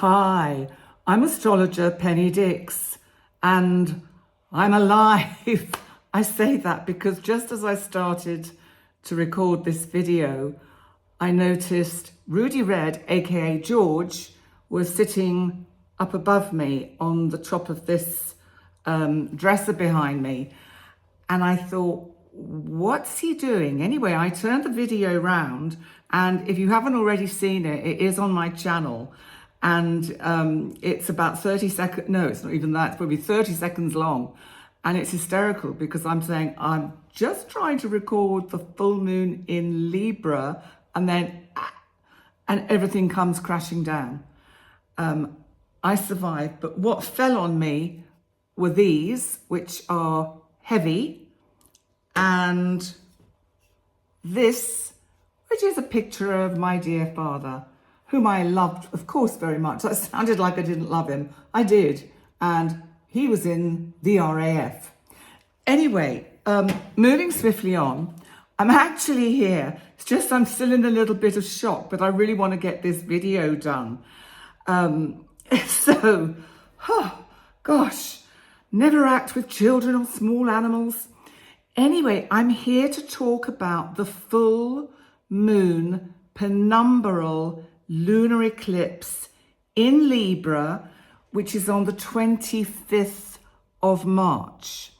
Hi, I'm Astrologer Penny Dix, and I'm alive. I say that because just as I started to record this video, I noticed Rudy Red, aka George, was sitting up above me on the top of this dresser behind me. And I thought, what's he doing? Anyway, I turned the video round, and if you haven't already seen it, it is on my channel. And it's about 30 seconds, no, it's not even that, it's probably 30 seconds long. And it's hysterical because I'm saying, I'm just trying to record the full moon in Libra, and then, and everything comes crashing down. I survived, but what fell on me were these, which are heavy, and this, which is a picture of my dear father, whom I loved, of course, very much. That sounded like I didn't love him. I did, and he was in the RAF. Anyway, moving swiftly on, I'm actually here. It's just I'm still in a little bit of shock, but I really want to get this video done. Gosh, never act with children or small animals. Anyway, I'm here to talk about the full moon penumbral lunar eclipse in Libra, which is on the 25th of March.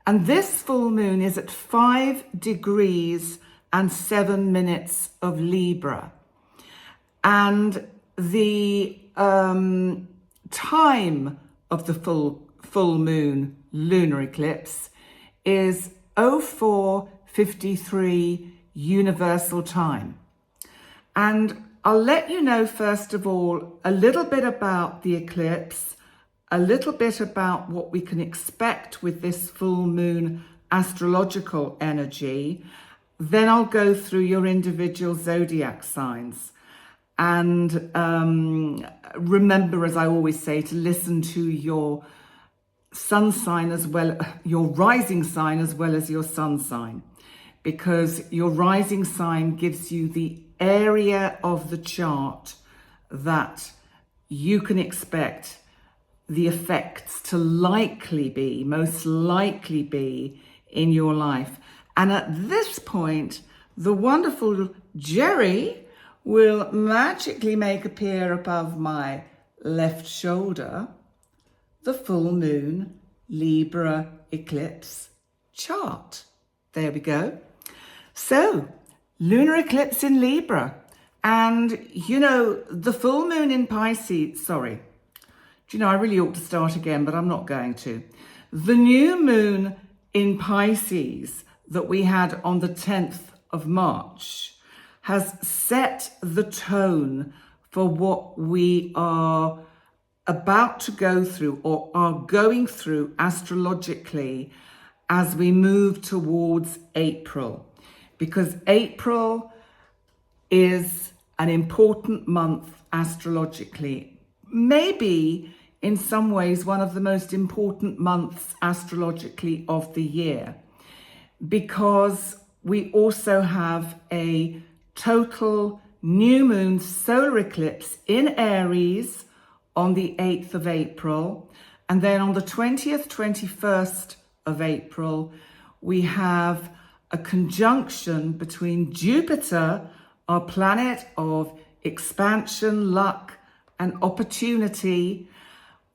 And this full moon is at 5 degrees and 7 minutes of Libra. And the time of the full moon lunar eclipse is 04:53 universal time. And I'll let you know, first of all, a little bit about the eclipse, a little bit about what we can expect with this full moon astrological energy. Then I'll go through your individual zodiac signs. And remember, as I always say, to listen to your sun sign as well, your rising sign as well as your sun sign, because your rising sign gives you the area of the chart that you can expect the effects to most likely be in your life. And at this point, the wonderful Jerry will magically make appear above my left shoulder the full moon Libra eclipse chart. There we go. So, lunar eclipse in Libra. And, you know, the full moon in Pisces, sorry. Do you know, I really ought to start again, but I'm not going to. The new moon in Pisces that we had on the 10th of March has set the tone for what we are about to go through or are going through astrologically as we move towards April. Because April is an important month astrologically, maybe in some ways one of the most important months astrologically of the year, because we also have a total new moon solar eclipse in Aries on the 8th of April. And then on the 20th, 21st of April, we have a conjunction between Jupiter, our planet of expansion, luck, and opportunity,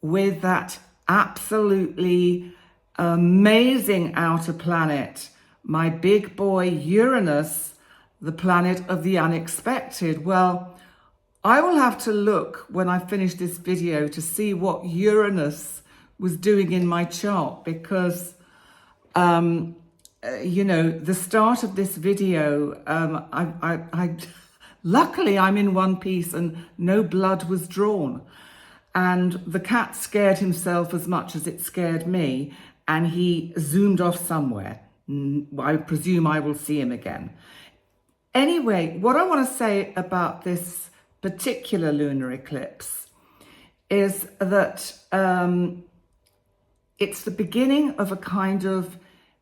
with that absolutely amazing outer planet, my big boy Uranus, the planet of the unexpected. Well, I will have to look when I finish this video to see what Uranus was doing in my chart, because you know, the start of this video, luckily I'm in one piece and no blood was drawn. And the cat scared himself as much as it scared me, and he zoomed off somewhere. I presume I will see him again. Anyway, what I want to say about this particular lunar eclipse is that it's the beginning of a kind of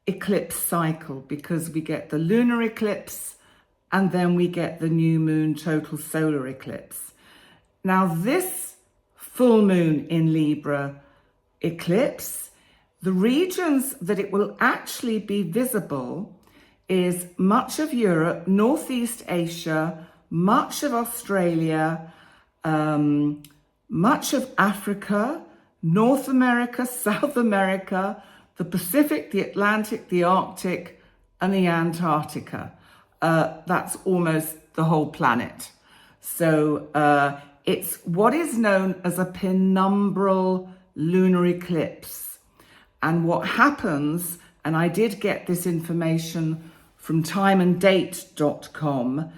eclipse cycle, because we get the lunar eclipse and then we get the new moon total solar eclipse. Now, this full moon in Libra eclipse, the regions that it will actually be visible is much of Europe, Northeast Asia, much of Australia, much of Africa, North America, South America, the Pacific, the Atlantic, the Arctic, and the Antarctica. That's almost the whole planet. So it's what is known as a penumbral lunar eclipse. And what happens, and I did get this information from timeanddate.com,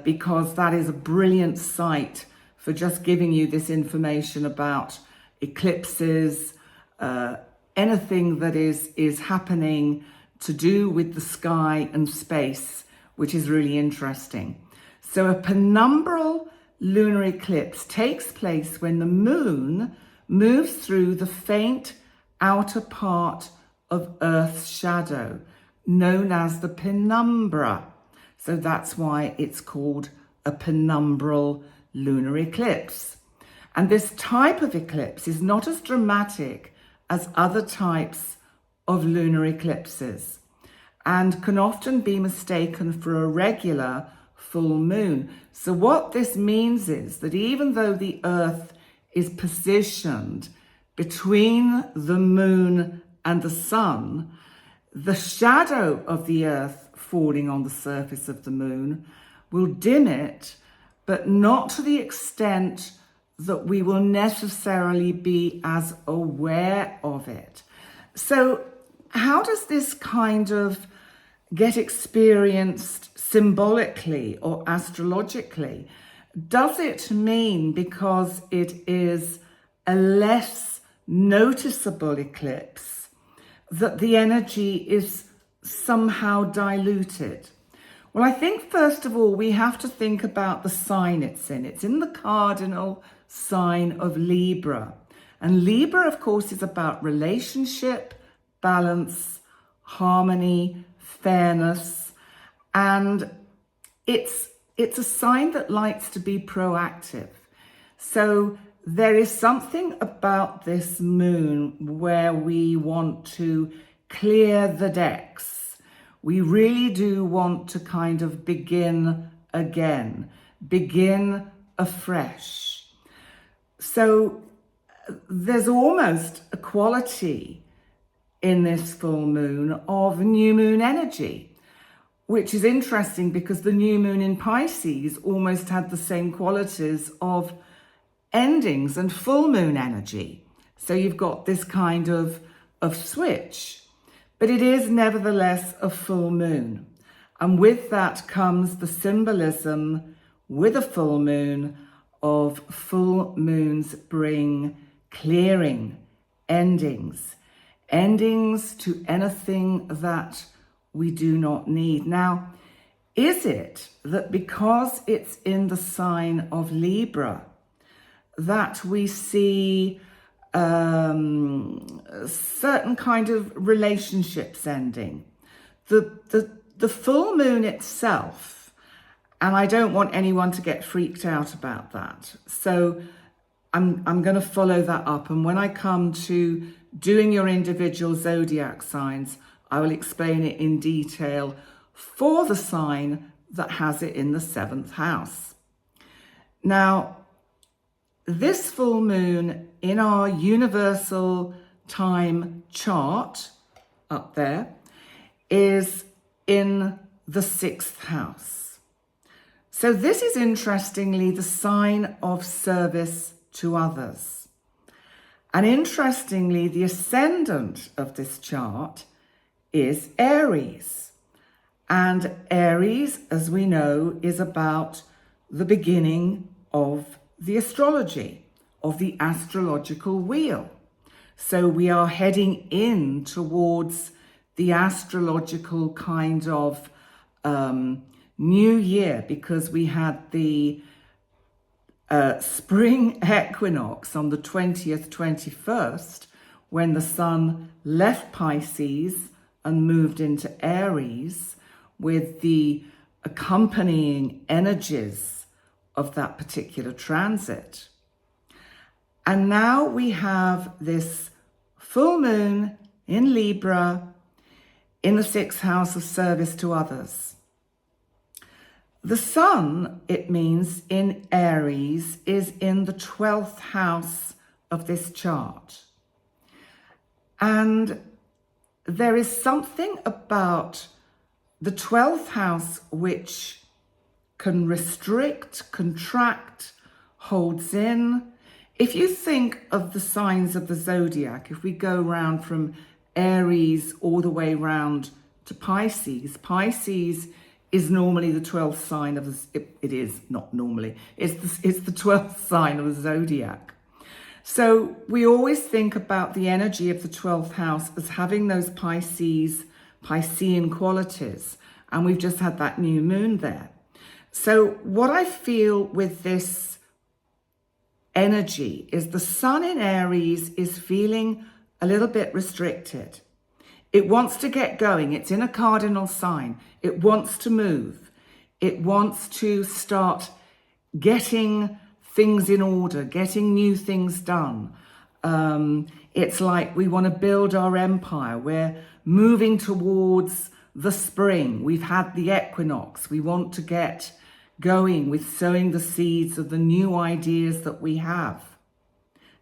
because that is a brilliant site for just giving you this information about eclipses, anything that is happening to do with the sky and space, which is really interesting. So a penumbral lunar eclipse takes place when the moon moves through the faint outer part of Earth's shadow, known as the penumbra. So that's why it's called a penumbral lunar eclipse. And this type of eclipse is not as dramatic as other types of lunar eclipses and can often be mistaken for a regular full moon. So what this means is that even though the Earth is positioned between the moon and the sun, the shadow of the Earth falling on the surface of the moon will dim it, but not to the extent that we will necessarily be as aware of it. So how does this kind of get experienced symbolically or astrologically? Does it mean because it is a less noticeable eclipse that the energy is somehow diluted? Well, I think first of all, we have to think about the sign it's in. It's in the cardinal sign of Libra. And Libra, of course, is about relationship, balance, harmony, fairness. And it's a sign that likes to be proactive. So there is something about this moon where we want to clear the decks. We really do want to kind of begin again, begin afresh. So there's almost a quality in this full moon of new moon energy, which is interesting because the new moon in Pisces almost had the same qualities of endings and full moon energy. So you've got this kind of switch, but it is nevertheless a full moon. And with that comes the symbolism with a full moon of full moons bring clearing, endings to anything that we do not need. Now, is it that because it's in the sign of Libra that we see certain kind of relationships ending? The full moon itself, and I don't want anyone to get freaked out about that. So I'm going to follow that up. And when I come to doing your individual zodiac signs, I will explain it in detail for the sign that has it in the 7th house. Now, this full moon in our universal time chart up there is in the 6th house. So this is interestingly the sign of service to others. And interestingly, the ascendant of this chart is Aries. And Aries, as we know, is about the beginning of the astrology, of the astrological wheel. So we are heading in towards the astrological kind of new year, because we had the spring equinox on the 20th, 21st, when the sun left Pisces and moved into Aries with the accompanying energies of that particular transit. And now we have this full moon in Libra in the 6th house of service to others. The sun, it means, in Aries is in the 12th house of this chart. And there is something about the 12th house which can restrict, contract, holds in. If you think of the signs of the zodiac, if we go round from Aries all the way round to Pisces, Pisces is normally the 12th sign of the, it is not normally, it's the 12th sign of the zodiac. So we always think about the energy of the 12th house as having those Piscean qualities. And we've just had that new moon there. So what I feel with this energy is the sun in Aries is feeling a little bit restricted. It wants to get going. It's in a cardinal sign. It wants to move. It wants to start getting things in order, getting new things done. It's like we want to build our empire. We're moving towards the spring. We've had the equinox. We want to get going with sowing the seeds of the new ideas that we have.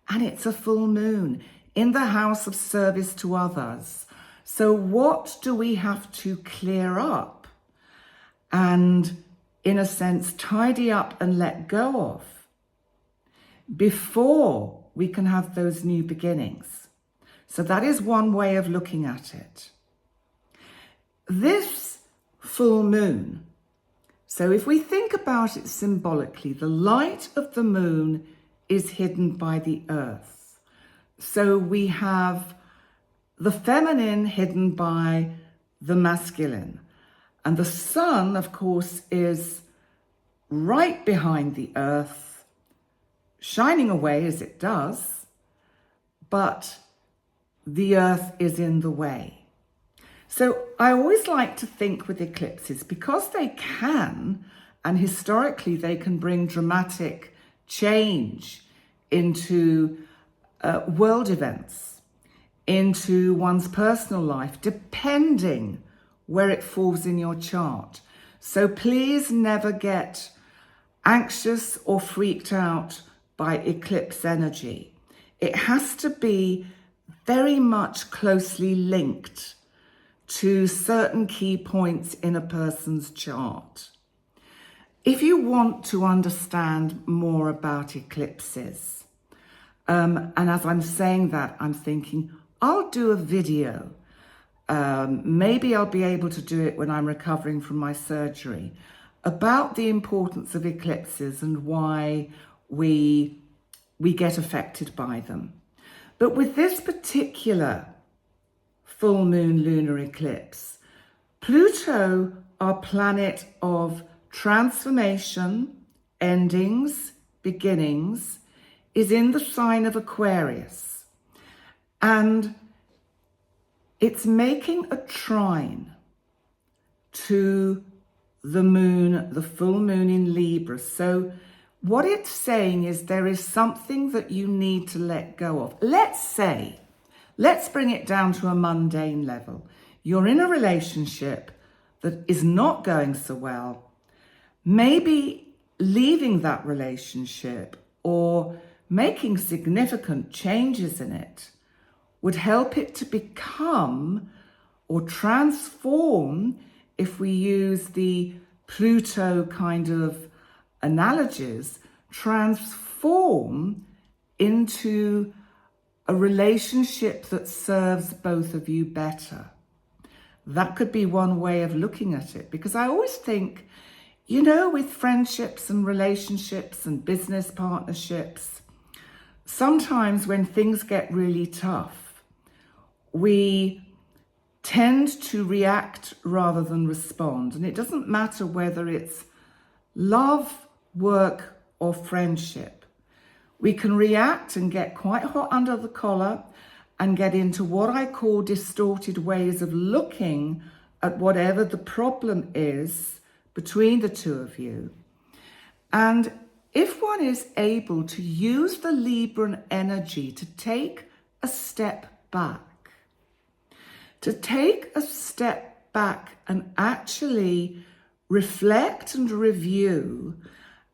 And it's a full moon in the house of service to others. So what do we have to clear up and, in a sense, tidy up and let go of before we can have those new beginnings? So that is one way of looking at it. This full moon, so if we think about it symbolically, the light of the moon is hidden by the earth. So we have the feminine hidden by the masculine. And the sun, of course, is right behind the earth, shining away as it does, but the earth is in the way. So I always like to think with eclipses, because they can, and historically they can bring dramatic change into world events, into one's personal life, depending where it falls in your chart. So please never get anxious or freaked out by eclipse energy. It has to be very much closely linked to certain key points in a person's chart. If you want to understand more about eclipses, and as I'm saying that, I'm thinking, I'll do a video. Maybe I'll be able to do it when I'm recovering from my surgery, about the importance of eclipses and why we get affected by them. But with this particular full moon lunar eclipse, Pluto, our planet of transformation, endings, beginnings, is in the sign of Aquarius. And it's making a trine to the moon, the full moon in Libra. So what it's saying is there is something that you need to let go of. Let's bring it down to a mundane level. You're in a relationship that is not going so well. Maybe leaving that relationship or making significant changes in it would help it to become or transform, if we use the Pluto kind of analogies, transform into a relationship that serves both of you better. That could be one way of looking at it, because I always think, with friendships and relationships and business partnerships, sometimes when things get really tough, we tend to react rather than respond. And it doesn't matter whether it's love, work, or friendship. We can react and get quite hot under the collar and get into what I call distorted ways of looking at whatever the problem is between the two of you. And if one is able to use the Libran energy to take a step back, and actually reflect and review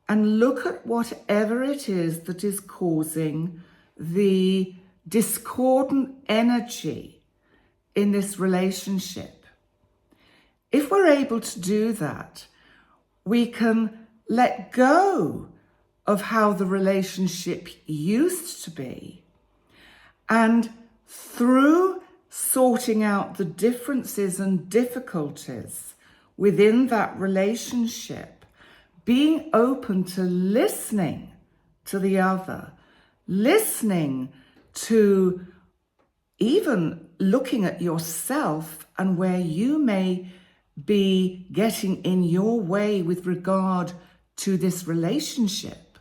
and look at whatever it is that is causing the discordant energy in this relationship. If we're able to do that, we can let go of how the relationship used to be, and through sorting out the differences and difficulties within that relationship, being open to listening to the other, listening to even looking at yourself and where you may be getting in your way with regard to this relationship.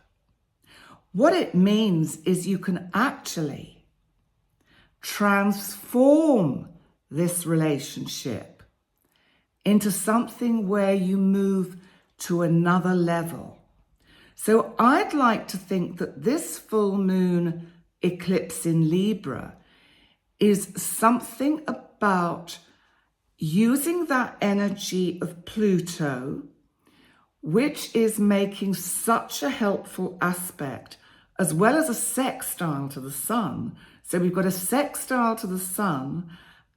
What it means is you can actually transform this relationship into something where you move to another level. So I'd like to think that this full moon eclipse in Libra is something about using that energy of Pluto, which is making such a helpful aspect, as well as a sextile to the sun. So we've got a sextile to the sun,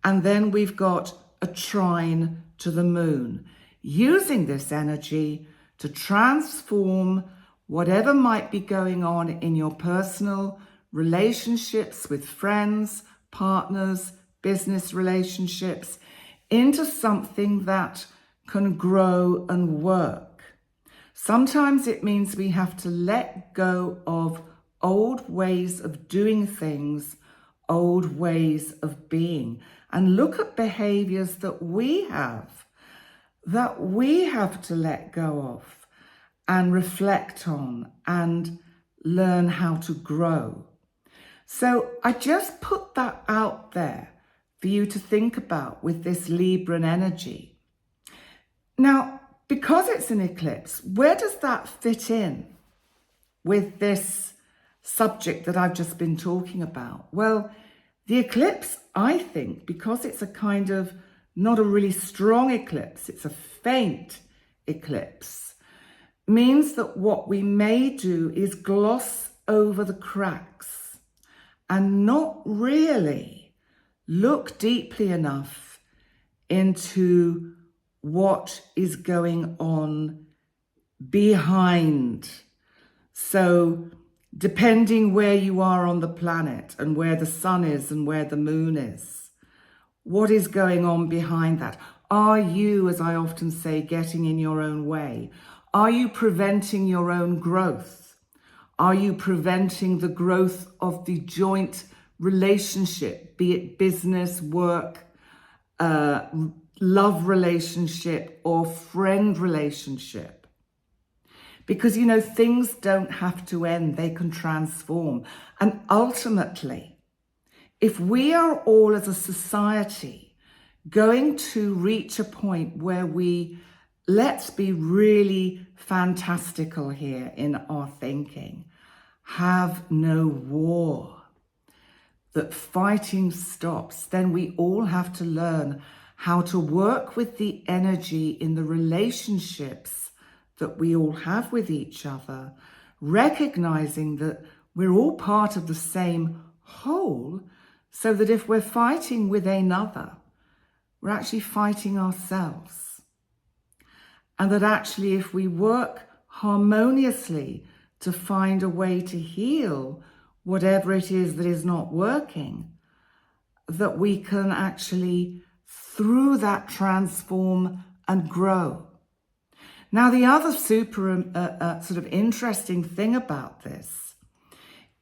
and then we've got a trine to the moon, using this energy to transform whatever might be going on in your personal relationships with friends, partners, business relationships, into something that can grow and work. Sometimes it means we have to let go of old ways of doing things, old ways of being, and look at behaviors that we have to let go of and reflect on and learn how to grow. So I just put that out there for you to think about with this Libran energy. Now, because it's an eclipse, where does that fit in with this subject that I've just been talking about? Well, the eclipse, I think, because it's a kind of not a really strong eclipse, it's a faint eclipse, means that what we may do is gloss over the cracks and not really look deeply enough into what is going on behind. So depending where you are on the planet and where the sun is and where the moon is, what is going on behind that? Are you, as I often say, getting in your own way? Are you preventing your own growth? Are you preventing the growth of the joint relationship, be it business, work, love relationship, or friend relationship? Because, you know, things don't have to end, they can transform. And ultimately, if we are all as a society going to reach a point where we, let's be really fantastical here in our thinking, have no war, that fighting stops, then we all have to learn how to work with the energy in the relationships that we all have with each other, recognizing that we're all part of the same whole, so that if we're fighting with another, we're actually fighting ourselves. And that actually if we work harmoniously to find a way to heal whatever it is that is not working, that we can actually, through that, transform and grow. Now, the other super sort of interesting thing about this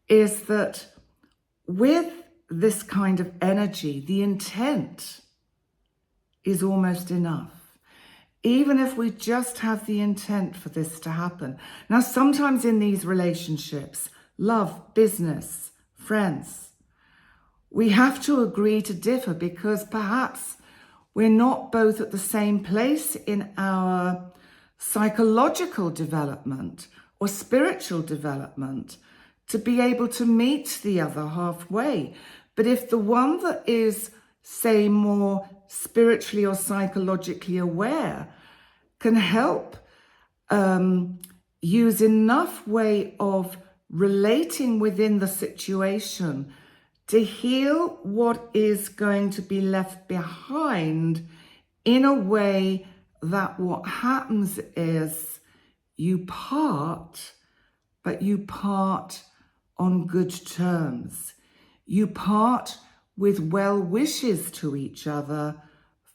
is that with this kind of energy, the intent is almost enough. Even if we just have the intent for this to happen. Now, sometimes in these relationships, love, business, friends, we have to agree to differ because perhaps we're not both at the same place in our psychological development, or spiritual development to be able to meet the other halfway. But if the one that is, say, more spiritually or psychologically aware can help use enough way of relating within the situation to heal what is going to be left behind in a way that what happens is you part, but you part on good terms. You part with well wishes to each other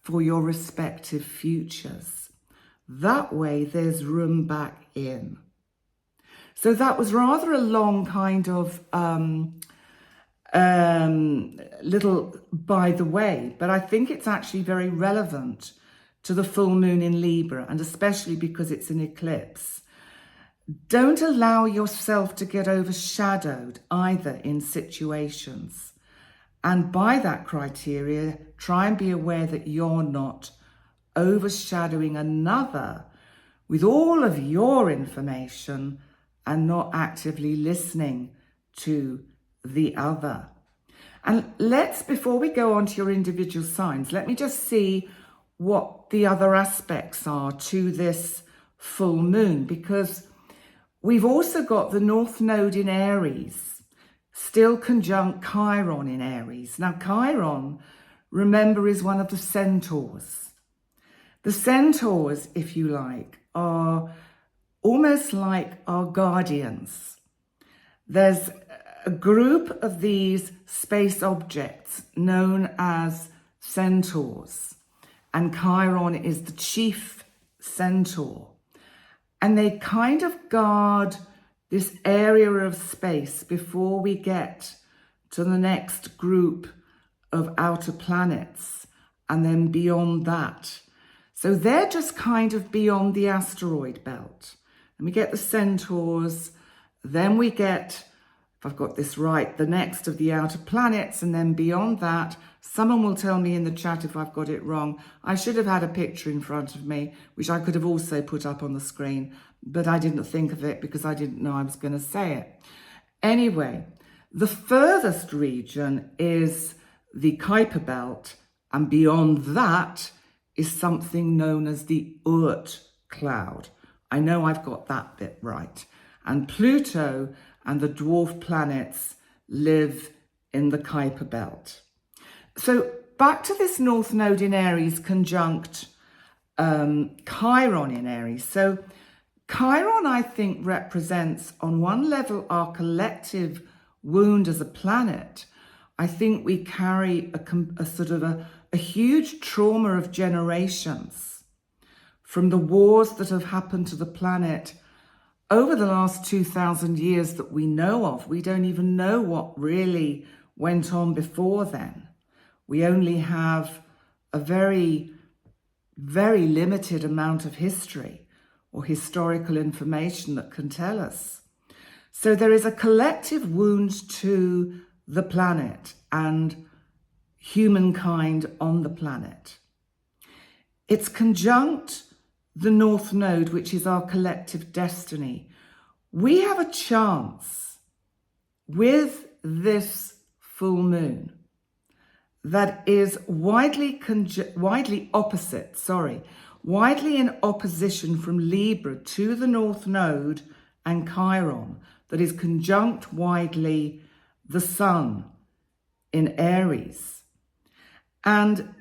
for your respective futures. That way there's room back in. So that was rather a long kind of little by the way, but I think it's actually very relevant to the full moon in Libra, and especially because it's an eclipse. Don't allow yourself to get overshadowed either in situations. And by that criteria, try and be aware that you're not overshadowing another with all of your information and not actively listening to the other. And before we go on to your individual signs, let me just see what the other aspects are to this full moon, because we've also got the North Node in Aries, still conjunct Chiron in Aries. Now, Chiron, remember, is one of the centaurs. The centaurs, if you like, are almost like our guardians. There's a group of these space objects known as centaurs, and Chiron is the chief centaur. And they kind of guard this area of space before we get to the next group of outer planets, and then beyond that. So they're just kind of beyond the asteroid belt. And we get the centaurs, then we get, if I've got this right, the next of the outer planets, and then beyond that, someone will tell me in the chat if I've got it wrong. I should have had a picture in front of me, which I could have also put up on the screen, but I didn't think of it because I didn't know I was going to say it. Anyway, the furthest region is the Kuiper belt, and beyond that is something known as the Oort cloud. I know I've got that bit right. And Pluto and the dwarf planets live in the Kuiper belt. So back to this North Node in Aries conjunct Chiron in Aries. So Chiron, I think, represents on one level our collective wound as a planet. I think we carry a sort of a huge trauma of generations from the wars that have happened to the planet over the last 2,000 years that we know of. We don't even know what really went on before then. We only have a very, very limited amount of history or historical information that can tell us. So there is a collective wound to the planet and humankind on the planet. It's conjunct the North Node, which is our collective destiny. We have a chance with this full moon that is widely in opposition from Libra to the North Node and Chiron, that is conjunct widely the Sun in Aries. And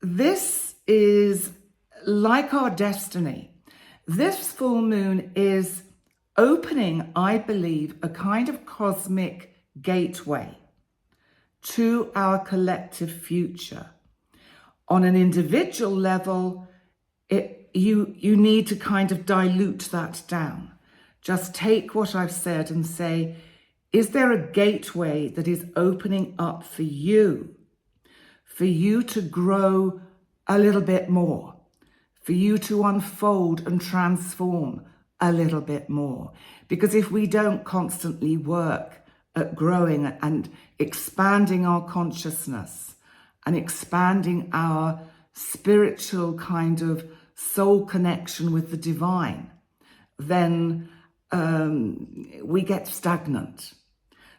this is like our destiny. This full moon is opening, I believe, a kind of cosmic gateway to our collective future. On an individual level, you need to kind of dilute that down. Just take what I've said and say, is there a gateway that is opening up for you to grow a little bit more, for you to unfold and transform a little bit more? Because if we don't constantly work at growing and expanding our consciousness and expanding our spiritual kind of soul connection with the divine, then we get stagnant.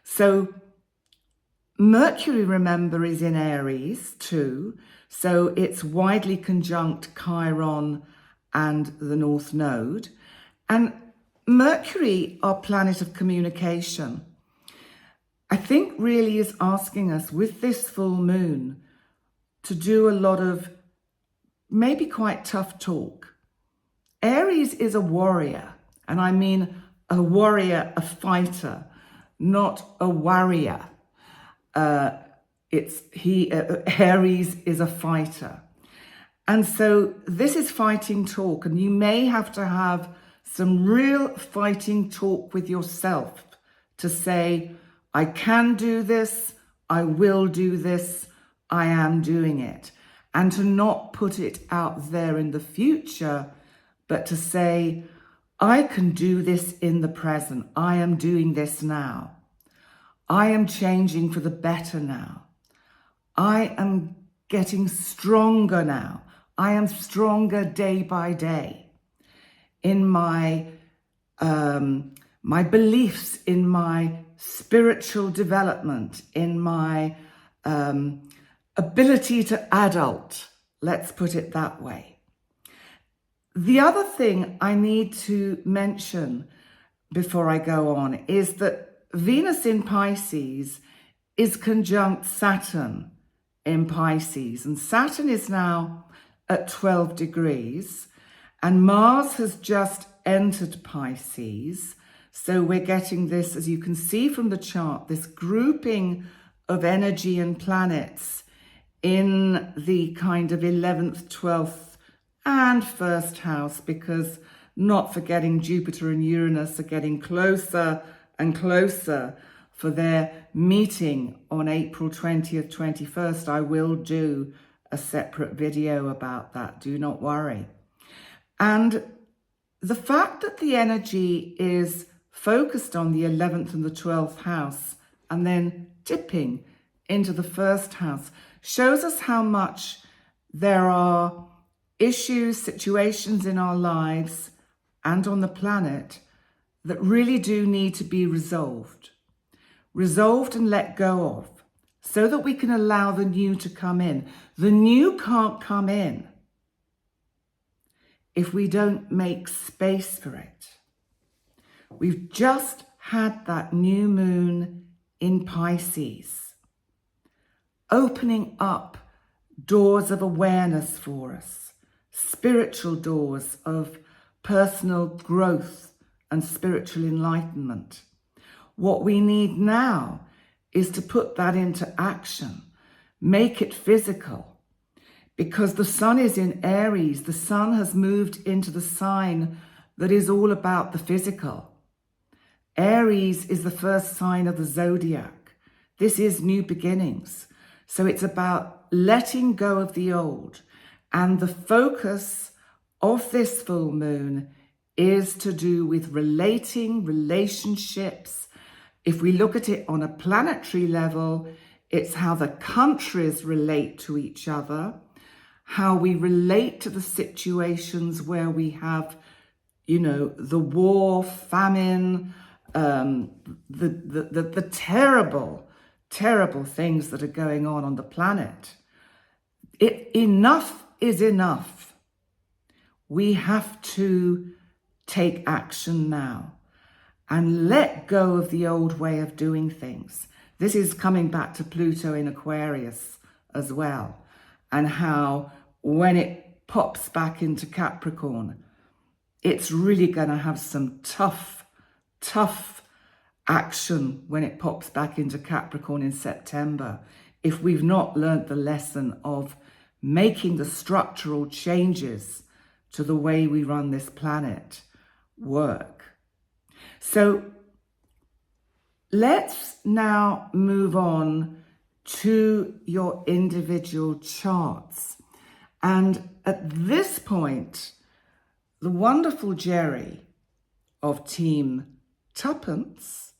So Mercury, remember, is in Aries too. So it's widely conjunct Chiron and the North Node. And Mercury, our planet of communication, I think really is asking us with this full moon to do a lot of maybe quite tough talk. Aries is a warrior, and I mean a warrior, a fighter, not a warrior. Aries is a fighter. And so this is fighting talk, and you may have to have some real fighting talk with yourself to say, I can do this, I will do this, I am doing it. And to not put it out there in the future, but to say, I can do this in the present. I am doing this now. I am changing for the better now. I am getting stronger now. I am stronger day by day in my beliefs, in my spiritual development, in my ability to adult. Let's put it that way. The other thing I need to mention before I go on is that Venus in Pisces is conjunct Saturn in Pisces, and Saturn is now at 12 degrees, and Mars has just entered Pisces. So we're getting this, as you can see from the chart, this grouping of energy and planets in the kind of 11th, 12th, and first house, because not forgetting Jupiter and Uranus are getting closer and closer for their meeting on April 20th, 21st. I will do a separate video about that, do not worry. And the fact that the energy is focused on the 11th and the 12th house and then dipping into the first house shows us how much there are issues, situations in our lives and on the planet that really do need to be resolved and let go of, so that we can allow the new to come in. The new can't come in if we don't make space for it. We've just had that new moon in Pisces, opening up doors of awareness for us, spiritual doors of personal growth and spiritual enlightenment. What we need now is to put that into action, make it physical, because the sun is in Aries. The sun has moved into the sign that is all about the physical. Aries is the first sign of the zodiac. This is new beginnings. So it's about letting go of the old. And the focus of this full moon is to do with relationships. If we look at it on a planetary level, it's how the countries relate to each other, how we relate to the situations where we have, the war, famine, the terrible, terrible things that are going on the planet. Enough is enough. We have to take action now and let go of the old way of doing things. This is coming back to Pluto in Aquarius as well, and how when it pops back into Capricorn, it's really going to have some tough action when it pops back into Capricorn in September, if we've not learnt the lesson of making the structural changes to the way we run this planet work. So let's now move on to your individual charts. And at this point, the wonderful Jerry of Team Tuppence,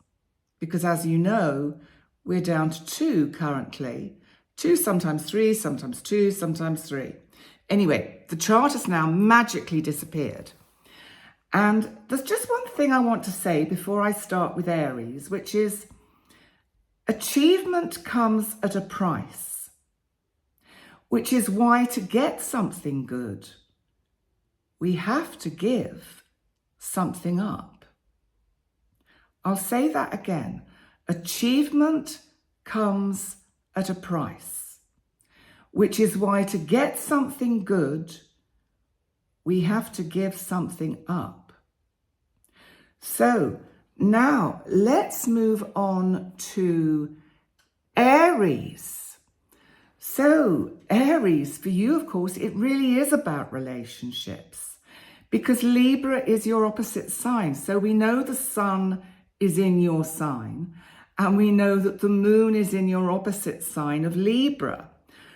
because as you know, we're down to 2 currently. 2, sometimes 3, sometimes 2, sometimes 3. Anyway, the chart has now magically disappeared. And there's just one thing I want to say before I start with Aries, which is achievement comes at a price, which is why to get something good, we have to give something up. I'll say that again. Achievement comes at a price, which is why to get something good, we have to give something up. So now let's move on to Aries. So Aries, for you, of course, it really is about relationships because Libra is your opposite sign. So we know the sun is in your sign and we know that the moon is in your opposite sign of Libra.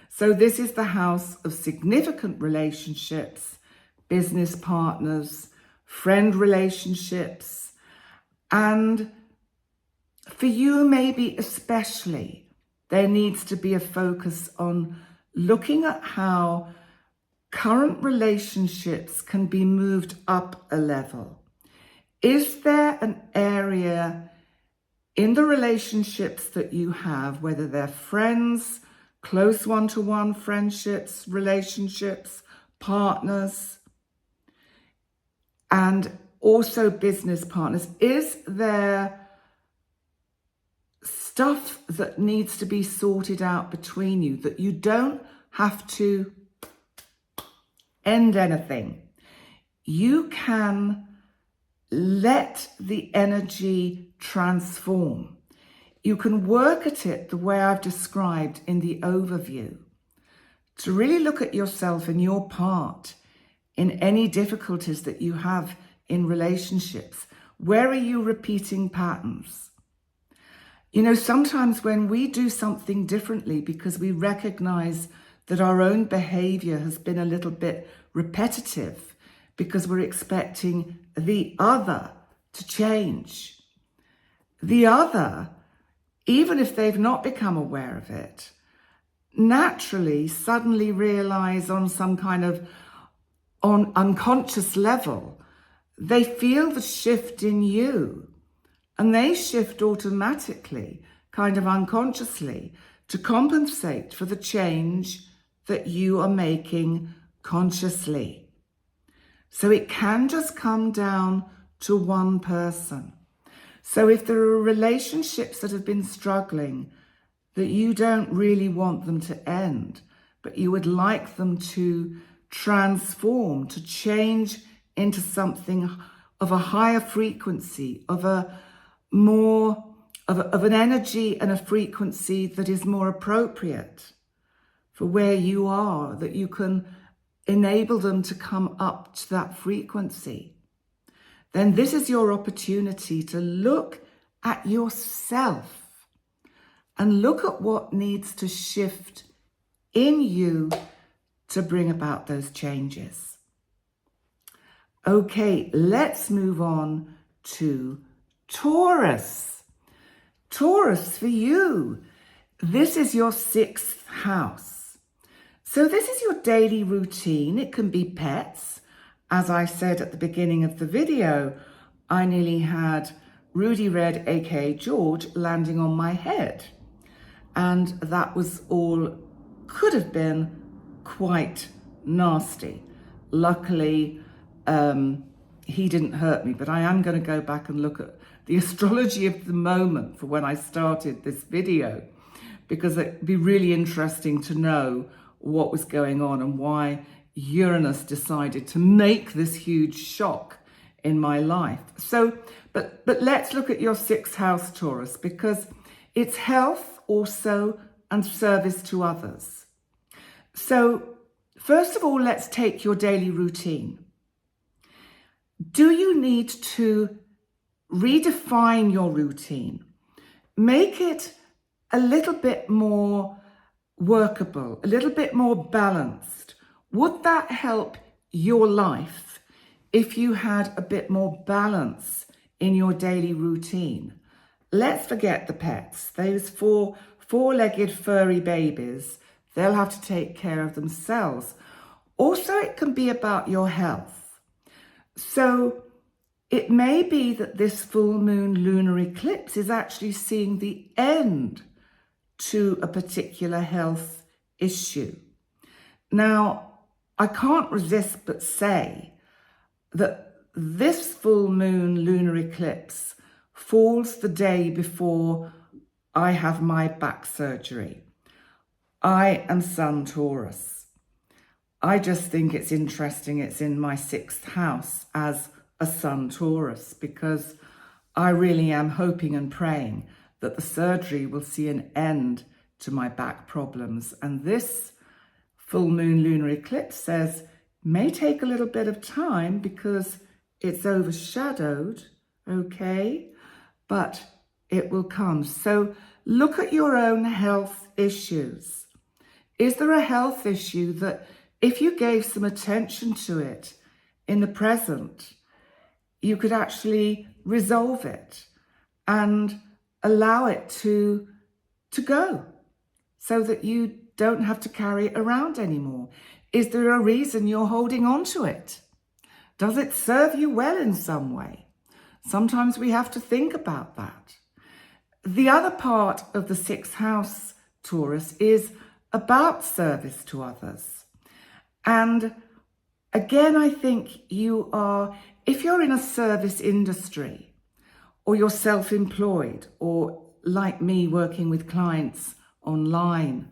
So this is the house of significant relationships, business partners, friend relationships, and for you maybe especially, there needs to be a focus on looking at how current relationships can be moved up a level. Is there an area in the relationships that you have, whether they're friends, close one-to-one friendships, relationships, partners, and also business partners, is there stuff that needs to be sorted out between you that you don't have to end anything? You can let the energy transform. You can work at it the way I've described in the overview, to really look at yourself and your part in any difficulties that you have in relationships. Where are you repeating patterns? You know, sometimes when we do something differently because we recognize that our own behavior has been a little bit repetitive because we're expecting the other to change. The other, even if they've not become aware of it, naturally suddenly realize on some kind of unconscious level, they feel the shift in you and they shift automatically, kind of unconsciously, to compensate for the change that you are making consciously. So it can just come down to one person. So if there are relationships that have been struggling, that you don't really want them to end, but you would like them to transform, to change into something of a higher frequency, of a more of an energy and a frequency that is more appropriate for where you are, that you can enable them to come up to that frequency, then this is your opportunity to look at yourself and look at what needs to shift in you to bring about those changes. Okay, let's move on to Taurus. Taurus, for you, this is your 6th house. So this is your daily routine. It can be pets. As I said at the beginning of the video, I nearly had Rudy Red, aka George, landing on my head. And that was all, could have been quite nasty. Luckily, he didn't hurt me, but I am going to go back and look at the astrology of the moment for when I started this video, because it'd be really interesting to know what was going on and why Uranus decided to make this huge shock in my life. So, but let's look at your 6th house, Taurus, because it's health also and service to others. So first of all, let's take your daily routine. Do you need to redefine your routine? Make it a little bit more workable, a little bit more balanced. Would that help your life if you had a bit more balance in your daily routine? Let's forget the pets. Those four-legged furry babies, they'll have to take care of themselves. Also, it can be about your health. So it may be that this full moon lunar eclipse is actually seeing the end to a particular health issue. Now, I can't resist but say that this full moon lunar eclipse falls the day before I have my back surgery. I am Sun Taurus. I just think it's interesting it's in my 6th house as a Sun Taurus, because I really am hoping and praying that the surgery will see an end to my back problems. And this full moon lunar eclipse says may take a little bit of time because it's overshadowed, okay, but it will come. So look at your own health issues. Is there a health issue that if you gave some attention to it in the present, you could actually resolve it and allow it to go so that you don't have to carry it around anymore? Is there a reason you're holding on to it? Does it serve you well in some way? Sometimes we have to think about that. The other part of the 6th house, Taurus, is about service to others. And again, I think if you're in a service industry, or you're self-employed, or like me, working with clients online,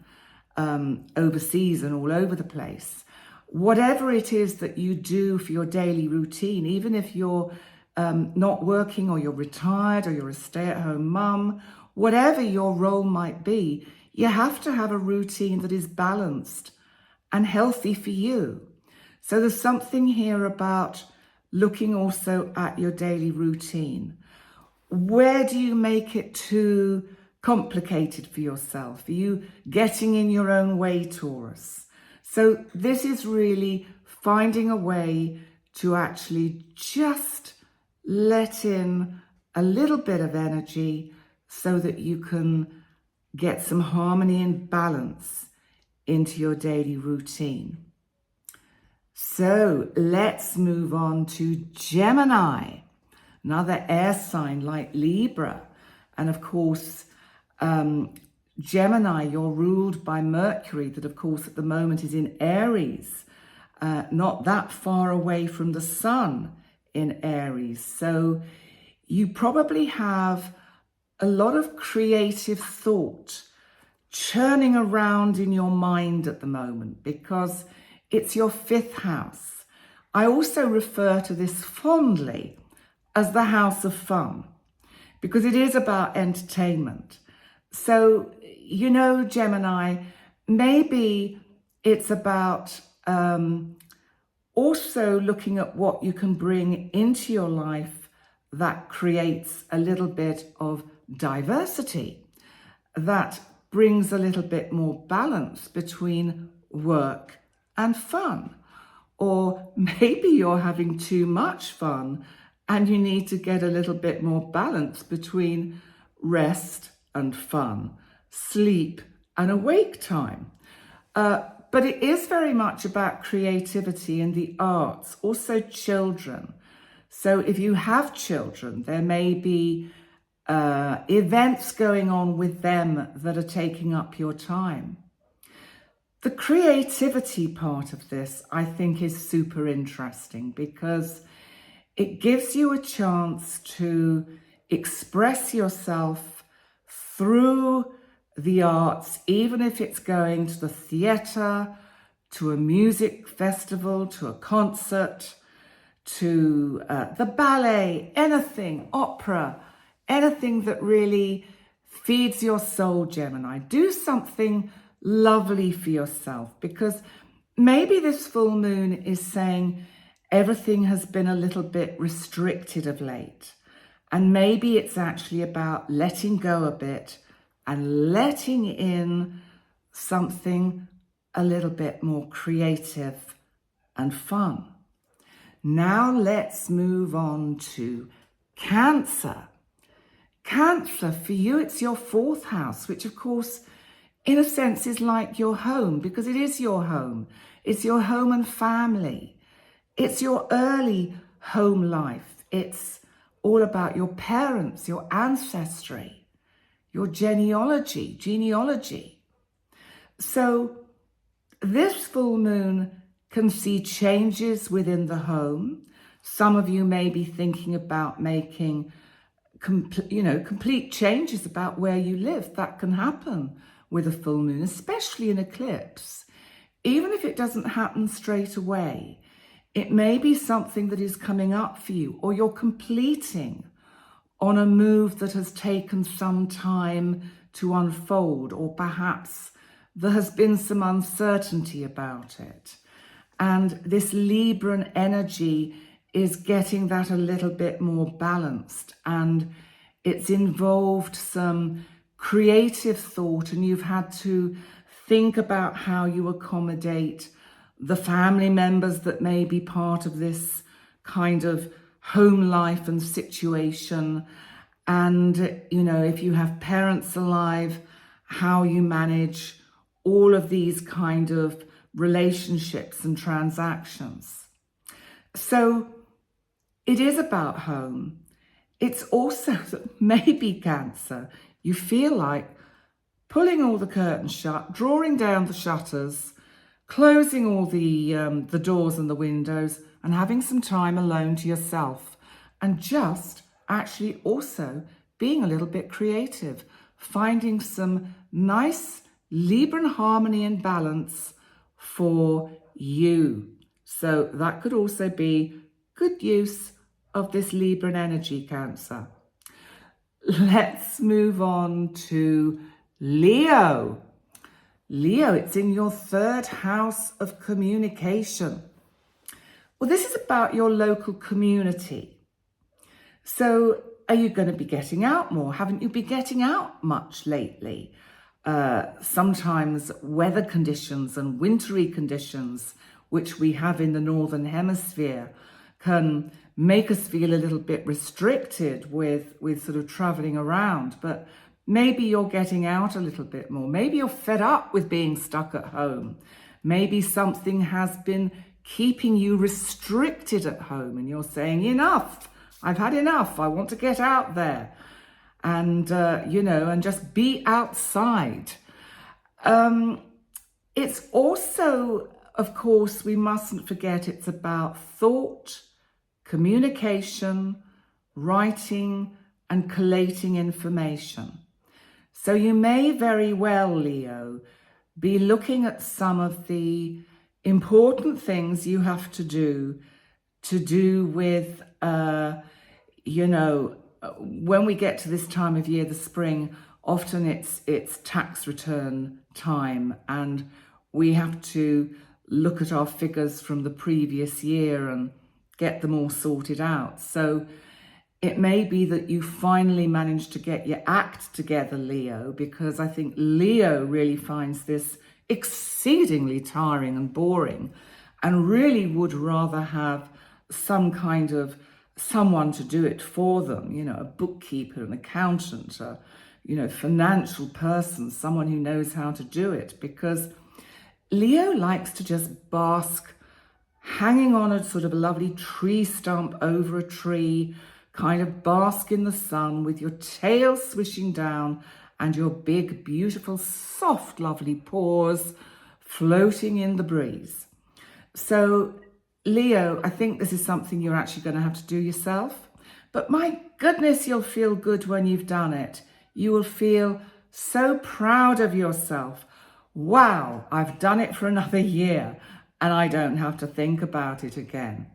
overseas and all over the place, whatever it is that you do for your daily routine, even if you're not working, or you're retired, or you're a stay-at-home mum, whatever your role might be, you have to have a routine that is balanced and healthy for you. So there's something here about looking also at your daily routine. Where do you make it too complicated for yourself? Are you getting in your own way, Taurus? So this is really finding a way to actually just let in a little bit of energy so that you can get some harmony and balance into your daily routine. So let's move on to Gemini, another air sign like Libra. And of course, Gemini, you're ruled by Mercury, that of course at the moment is in Aries, not that far away from the sun in Aries. So you probably have a lot of creative thought churning around in your mind at the moment, because it's your 5th house. I also refer to this fondly as the house of fun, because it is about entertainment. So, you know, Gemini, maybe it's about also looking at what you can bring into your life that creates a little bit of diversity, that brings a little bit more balance between work and fun. Or maybe you're having too much fun and you need to get a little bit more balance between rest and fun, sleep and awake time. But it is very much about creativity and the arts, also children. So if you have children, there may be events going on with them that are taking up your time. The creativity part of this, I think, is super interesting because it gives you a chance to express yourself through the arts, even if it's going to the theatre, to a music festival, to a concert, to the ballet, anything, opera, anything that really feeds your soul, Gemini. Do something lovely for yourself, because maybe this full moon is saying everything has been a little bit restricted of late. And maybe it's actually about letting go a bit and letting in something a little bit more creative and fun. Now let's move on to Cancer. Cancer, for you, it's your 4th house, which of course, in a sense, is like your home, because it is your home. It's your home and family. It's your early home life. It's all about your parents, your ancestry, your genealogy. So this full moon can see changes within the home. Some of you may be thinking about making complete changes about where you live. That can happen with a full moon, especially an eclipse. Even if it doesn't happen straight away, it may be something that is coming up for you, or you're completing on a move that has taken some time to unfold, or perhaps there has been some uncertainty about it. And this Libran energy is getting that a little bit more balanced, and it's involved some creative thought, and you've had to think about how you accommodate the family members that may be part of this kind of home life and situation. And, you know, if you have parents alive, how you manage all of these kind of relationships and transactions. So it is about home. It's also that maybe Cancer, you feel like pulling all the curtains shut, drawing down the shutters, closing all the doors and the windows, and having some time alone to yourself, and just actually also being a little bit creative, finding some nice Libran harmony and balance for you. So that could also be good use of this Libran energy, Cancer. Let's move on to Leo. Leo, it's in your third house of communication. Well, this is about your local community. So are you going to be getting out more? Haven't you been getting out much lately? Sometimes weather conditions and wintry conditions, which we have in the Northern Hemisphere, can make us feel a little bit restricted with sort of traveling around. But maybe you're getting out a little bit more. Maybe you're fed up with being stuck at home. Maybe something has been keeping you restricted at home and you're saying, enough, I've had enough, I want to get out there and, and just be outside. It's also, of course, we mustn't forget, it's about thought, communication, writing, and collating information. So you may very well, Leo, be looking at some of the important things you have to do with, when we get to this time of year, the spring, often it's tax return time, and we have to look at our figures from the previous year and get them all sorted out. So it may be that you finally managed to get your act together, Leo, because I think Leo really finds this exceedingly tiring and boring and really would rather have some kind of someone to do it for them, a bookkeeper, an accountant, a financial person, someone who knows how to do it, because Leo likes to just bask hanging on a sort of a lovely tree stump over a tree, kind of bask in the sun with your tail swishing down and your big, beautiful, soft, lovely paws floating in the breeze. So, Leo, I think this is something you're actually going to have to do yourself. But my goodness, you'll feel good when you've done it. You will feel so proud of yourself. Wow, I've done it for another year and I don't have to think about it again.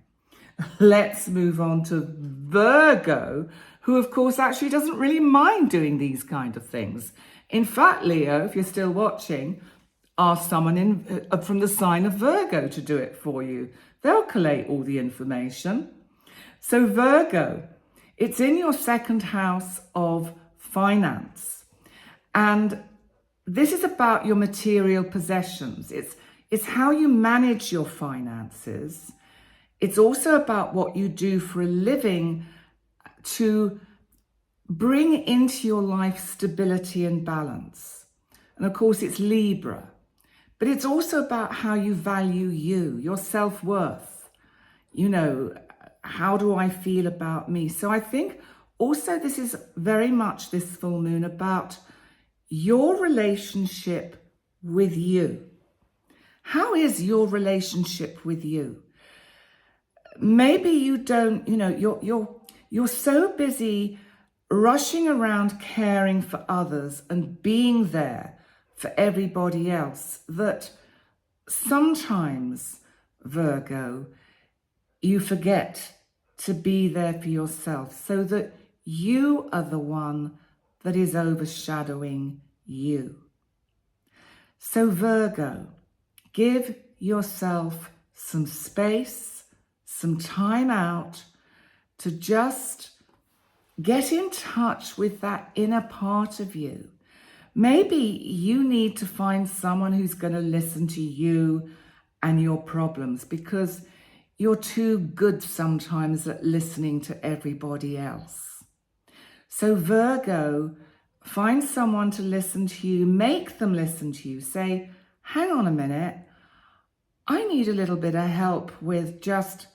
Let's move on to Virgo, who of course actually doesn't really mind doing these kind of things. In fact, Leo, if you're still watching, ask someone from the sign of Virgo to do it for you. They'll collate all the information. So Virgo, it's in your second house of finance. And this is about your material possessions. It's how you manage your finances. It's also about what you do for a living to bring into your life stability and balance. And of course, it's Libra. But it's also about how you value you, your self-worth. how do I feel about me? So I think also this is very much, this full moon, about your relationship with you. How is your relationship with you? Maybe you don't, you're so busy rushing around caring for others and being there for everybody else that sometimes, Virgo, you forget to be there for yourself, so that you are the one that is overshadowing you. So Virgo, give yourself some space, some time out to just get in touch with that inner part of you. Maybe you need to find someone who's going to listen to you and your problems, because you're too good sometimes at listening to everybody else. So Virgo, find someone to listen to you, make them listen to you. Say, hang on a minute, I need a little bit of help with just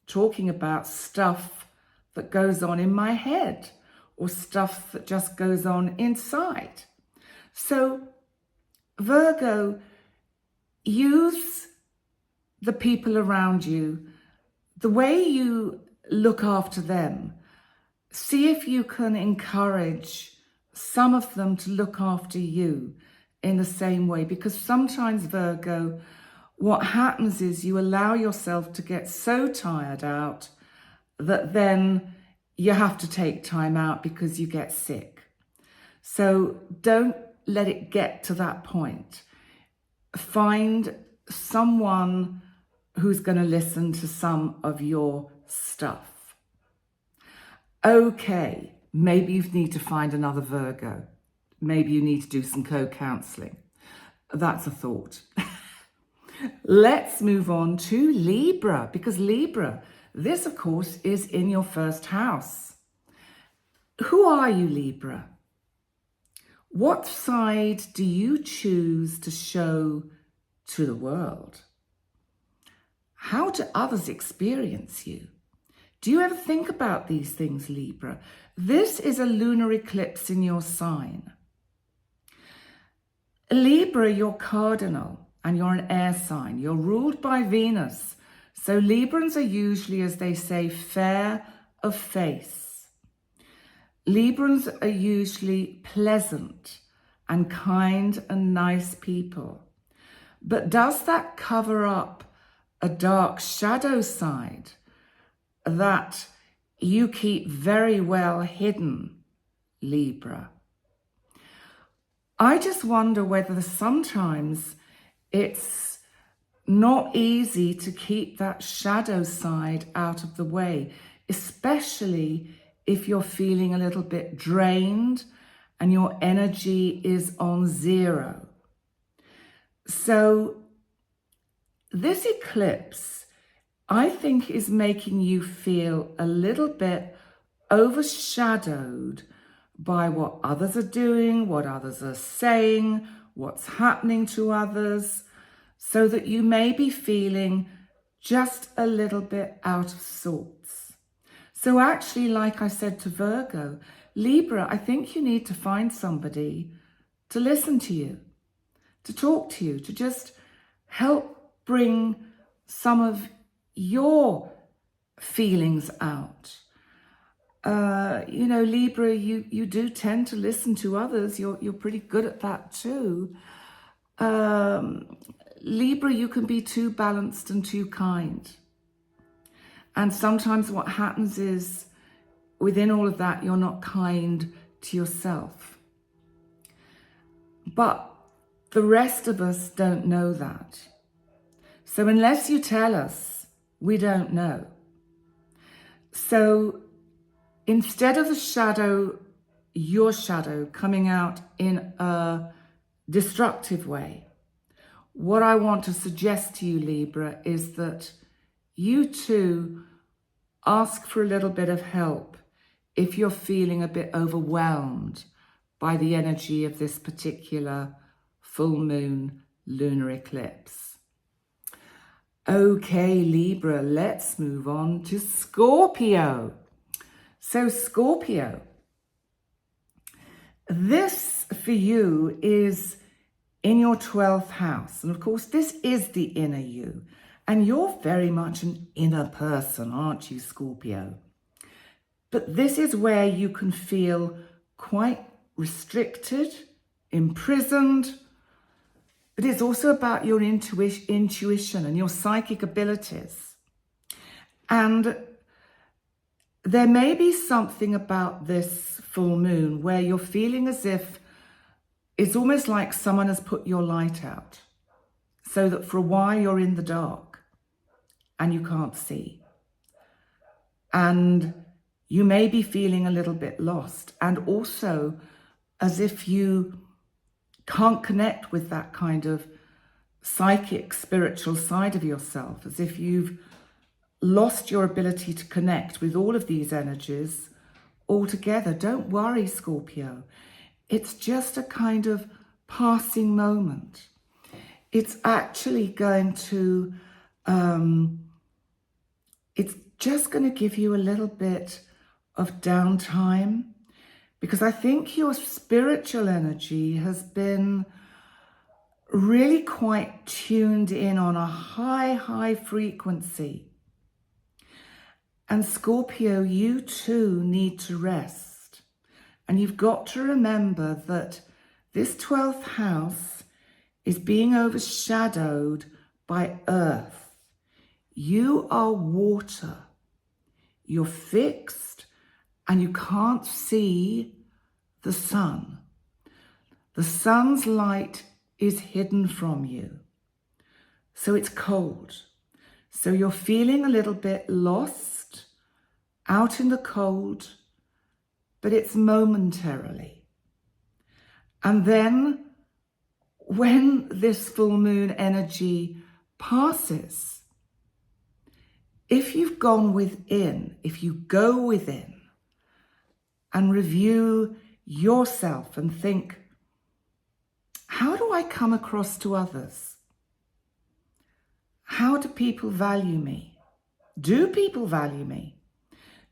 talking about stuff that goes on in my head, or stuff that just goes on inside. So Virgo, use the people around you, the way you look after them. See if you can encourage some of them to look after you in the same way, because sometimes, Virgo, what happens is you allow yourself to get so tired out that then you have to take time out because you get sick. So don't let it get to that point. Find someone who's going to listen to some of your stuff. Okay, maybe you need to find another Virgo. Maybe you need to do some co-counseling. That's a thought. Let's move on to Libra, because Libra, this of course is in your first house. Who are you, Libra? What side do you choose to show to the world? How do others experience you? Do you ever think about these things, Libra? This is a lunar eclipse in your sign. Libra, you're cardinal and you're an air sign. You're ruled by Venus. So Librans are usually, as they say, fair of face. Librans are usually pleasant and kind and nice people. But does that cover up a dark shadow side that you keep very well hidden, Libra? I just wonder whether sometimes it's not easy to keep that shadow side out of the way, especially if you're feeling a little bit drained and your energy is on zero. So this eclipse, I think, is making you feel a little bit overshadowed by what others are doing, what others are saying, what's happening to others, so that you may be feeling just a little bit out of sorts. So actually, like I said to Virgo, Libra, I think you need to find somebody to listen to you, to talk to you, to just help bring some of your feelings out. Libra, you do tend to listen to others. You're pretty good at that too. Libra, you can be too balanced and too kind. And sometimes what happens is, within all of that, you're not kind to yourself. But the rest of us don't know that. So unless you tell us, we don't know. So instead of the shadow, your shadow, coming out in a destructive way, what I want to suggest to you, Libra, is that you too ask for a little bit of help if you're feeling a bit overwhelmed by the energy of this particular full moon lunar eclipse. Okay, Libra, let's move on to Scorpio. So Scorpio, this for you is in your 12th house. And of course, this is the inner you. And you're very much an inner person, aren't you, Scorpio? But this is where you can feel quite restricted, imprisoned. But it's also about your intuition and your psychic abilities. And there may be something about this full moon where you're feeling as if it's almost like someone has put your light out, so that for a while you're in the dark and you can't see. And you may be feeling a little bit lost, and also as if you can't connect with that kind of psychic, spiritual side of yourself, as if you've lost your ability to connect with all of these energies altogether. Don't worry, Scorpio. It's just a kind of passing moment. It's actually going to, it's just going to give you a little bit of downtime, because I think your spiritual energy has been really quite tuned in on a high frequency. And Scorpio, you too need to rest. And you've got to remember that this 12th house is being overshadowed by Earth. You are water. You're fixed and you can't see the sun. The sun's light is hidden from you. So it's cold. So you're feeling a little bit lost, out in the cold, but it's momentarily. And then when this full moon energy passes, if you've gone within, if you go within and review yourself and think, how do I come across to others? How do people value me? Do people value me?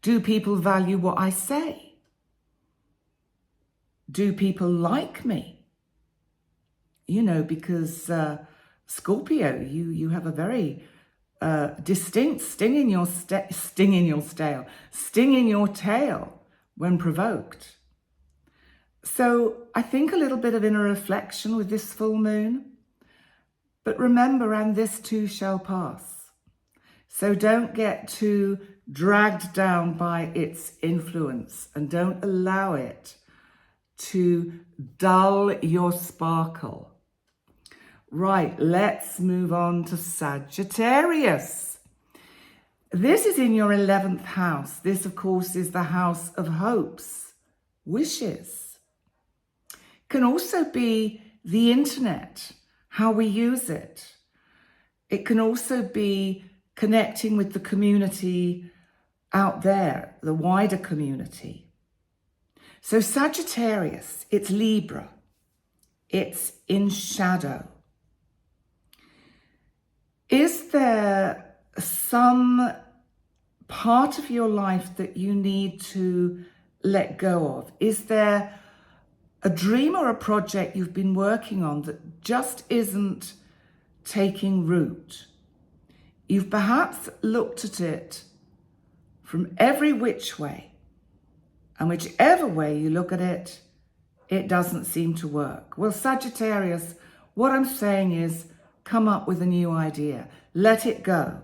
Do people value what I say? Do people like me? You know, because Scorpio, you have a very distinct sting in your tail when provoked. So I think a little bit of inner reflection with this full moon. But remember, and this too shall pass. So don't get too dragged down by its influence, and don't allow it to dull your sparkle. Right, let's move on to Sagittarius. This is in your 11th house. This, of course, is the house of hopes, wishes. Can also be the internet, how we use it. It can also be connecting with the community out there, the wider community. So Sagittarius, it's Libra. It's in shadow. Is there some part of your life that you need to let go of? Is there a dream or a project you've been working on that just isn't taking root? You've perhaps looked at it from every which way, and whichever way you look at it, it doesn't seem to work. Well, Sagittarius, what I'm saying is, come up with a new idea. Let it go.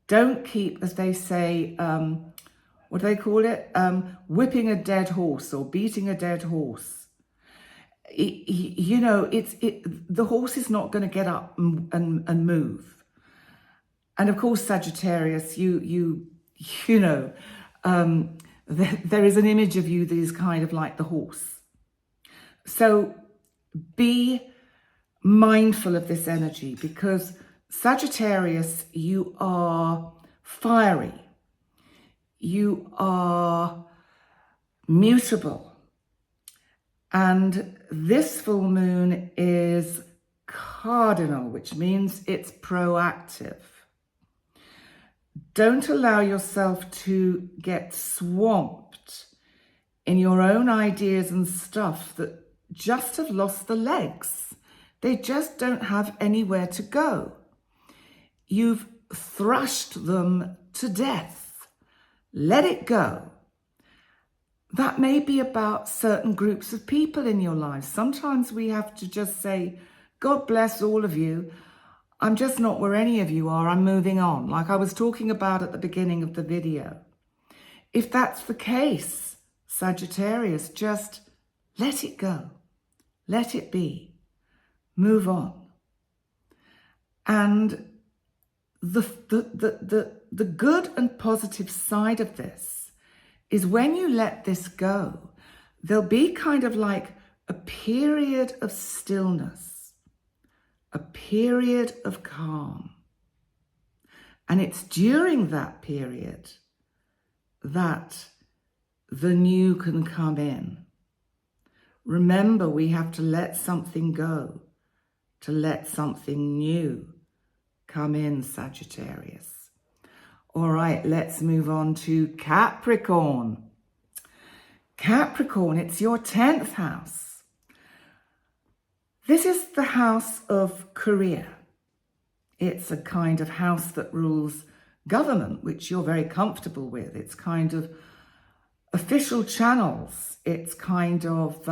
Don't keep, as they say, what do they call it? Whipping a dead horse or beating a dead horse. You know, the horse is not going to get up and move. And of course, Sagittarius, you know, there is an image of you that is kind of like the horse. So be mindful of this energy, because Sagittarius, you are fiery. You are mutable. And this full moon is cardinal, which means it's proactive. Don't allow yourself to get swamped in your own ideas and stuff that just have lost the legs. They just don't have anywhere to go. You've thrashed them to death. Let it go. That may be about certain groups of people in your life. Sometimes we have to just say, God bless all of you. I'm just not where any of you are. I'm moving on. Like I was talking about at the beginning of the video. If that's the case, Sagittarius, just let it go. Let it be. Move on. And the good and positive side of this is when you let this go, there'll be kind of like a period of stillness, a period of calm. And it's during that period that the new can come in. Remember, we have to let something go to let something new come in, Sagittarius. All right, let's move on to Capricorn. Capricorn, it's your 10th house. This is the house of career. It's a kind of house that rules government, which you're very comfortable with. It's kind of official channels. It's kind of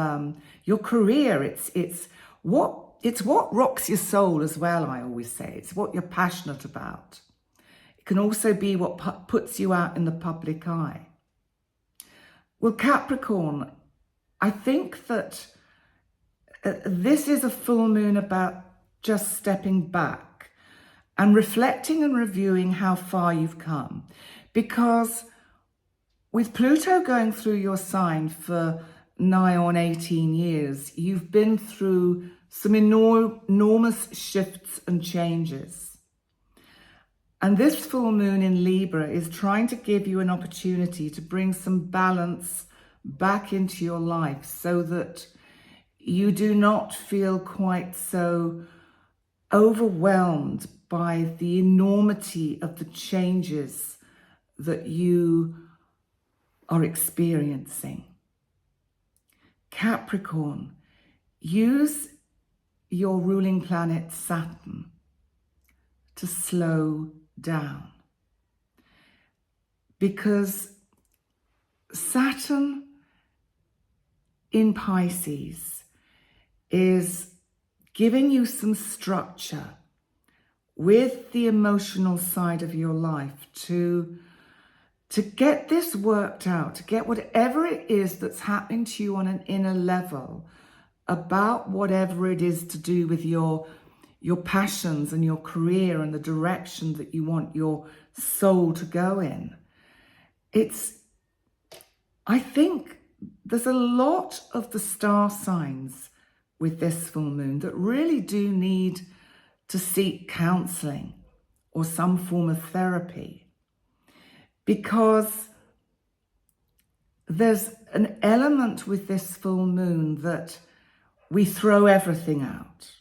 your career. It's what rocks your soul as well, I always say. It's what you're passionate about. It can also be what puts you out in the public eye. Well, Capricorn, I think that this is a full moon about just stepping back and reflecting and reviewing how far you've come. Because with Pluto going through your sign for nigh on 18 years, you've been through some enormous shifts and changes. And this full moon in Libra is trying to give you an opportunity to bring some balance back into your life so that you do not feel quite so overwhelmed by the enormity of the changes that you are experiencing. Capricorn, use your ruling planet Saturn to slow down, because Saturn in Pisces is giving you some structure with the emotional side of your life to get this worked out, to get whatever it is that's happening to you on an inner level about whatever it is to do with your passions and your career and the direction that you want your soul to go in. I think there's a lot of the star signs with this full moon that really do need to seek counseling or some form of therapy, because there's an element with this full moon that we throw everything out.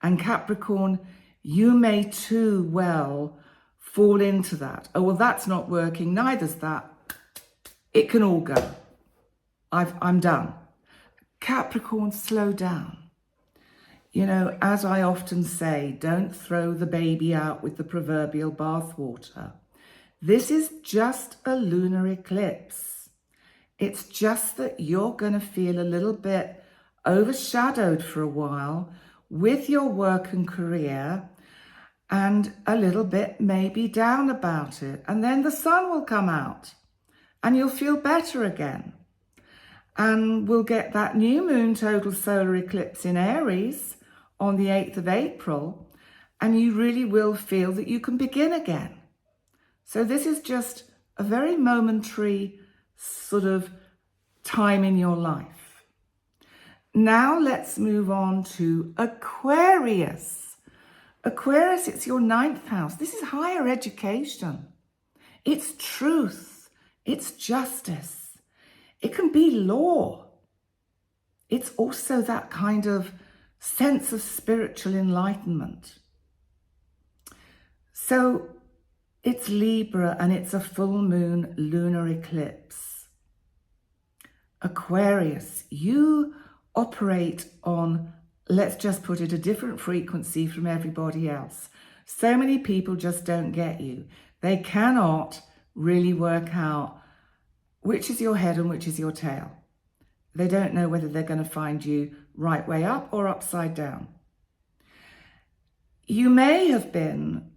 And Capricorn, you may too well fall into that. Oh, well, that's not working. Neither's that. It can all go. I'm done. Capricorn, slow down. You know, as I often say, don't throw the baby out with the proverbial bathwater. This is just a lunar eclipse. It's just that you're going to feel a little bit overshadowed for a while with your work and career, and a little bit maybe down about it. And then the sun will come out and you'll feel better again. And we'll get that new moon total solar eclipse in Aries on the 8th of April, and you really will feel that you can begin again. So this is just a very momentary sort of time in your life. Now let's move on to Aquarius. Aquarius, it's your 9th house. This is higher education. It's truth. It's justice. It can be law. It's also that kind of sense of spiritual enlightenment. So It's Libra and it's a full moon lunar eclipse. Aquarius, you operate on, let's just put it, a different frequency from everybody else. So many people just don't get you. They cannot really work out which is your head and which is your tail. They don't know whether they're going to find you right way up or upside down. You may have been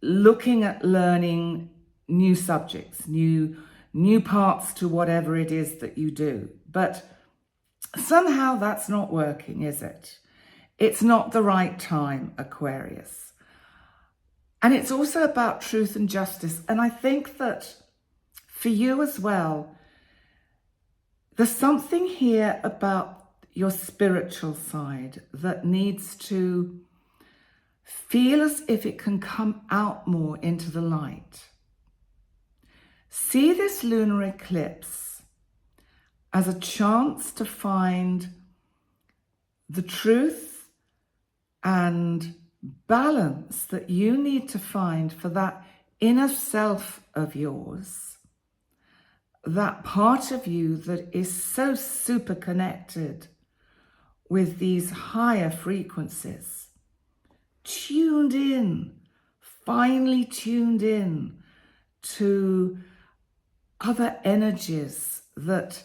looking at learning new subjects, new parts to whatever it is that you do, but somehow that's not working, is it? It's not the right time, Aquarius. And it's also about truth and justice. And I think that for you as well, there's something here about your spiritual side that needs to feel as if it can come out more into the light. See this lunar eclipse as a chance to find the truth and balance that you need to find for that inner self of yours, that part of you that is so super connected with these higher frequencies, tuned in, finely tuned in to other energies that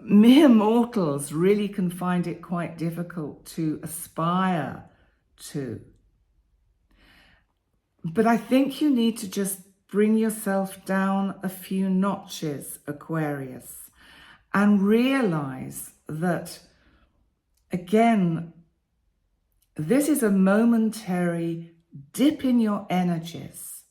mere mortals really can find it quite difficult to aspire to. But I think you need to just bring yourself down a few notches, Aquarius, and realize that, again, this is a momentary dip in your energies.